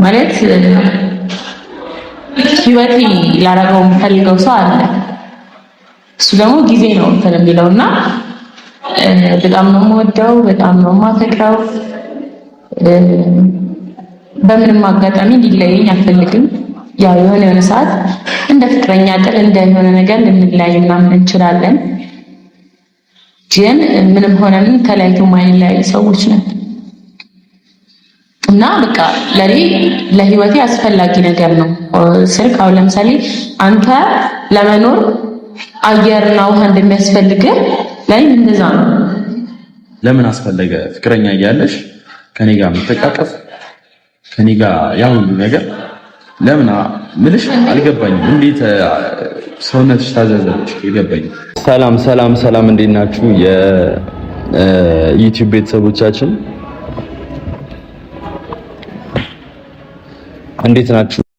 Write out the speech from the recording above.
ማለት ህይወቴ ላረገው የምፈልገው ሰው አለ። እሱ ደግሞ ጊዜ ነው እንትን የሚለውና በጣም ነው የምወደው፣ በጣም ነው የማፈቅረው። በምንም አጋጣሚ እንዲለየኝ አልፈልግም። ያው የሆነ ሰዓት እንደ ፍቅረኛ ጥል እንደ የሆነ ነገር ልንለያይ ምናምን እንችላለን፣ ግን ምንም ሆነ ምን ተለያይቶ ማይለያይ ሰዎች ነን እና በቃ ለህይወቴ አስፈላጊ ነገር ነው ስልክ። አሁን ለምሳሌ አንተ ለመኖር አየርና ውሃ እንደሚያስፈልግ ላይ እንደዛ ነው። ለምን አስፈለገ? ፍቅረኛ እያለሽ ከኔ ጋር የምትቃቀፍ ከኔ ጋር ያው ሁሉ ነገር ለምን ምልሽ አልገባኝም። እንዴት ሰውነትሽ ታዘዘች? ይገባኝ። ሰላም እንዴት ናችሁ የዩቲዩብ ቤተሰቦቻችን? እንዴት ናችሁ?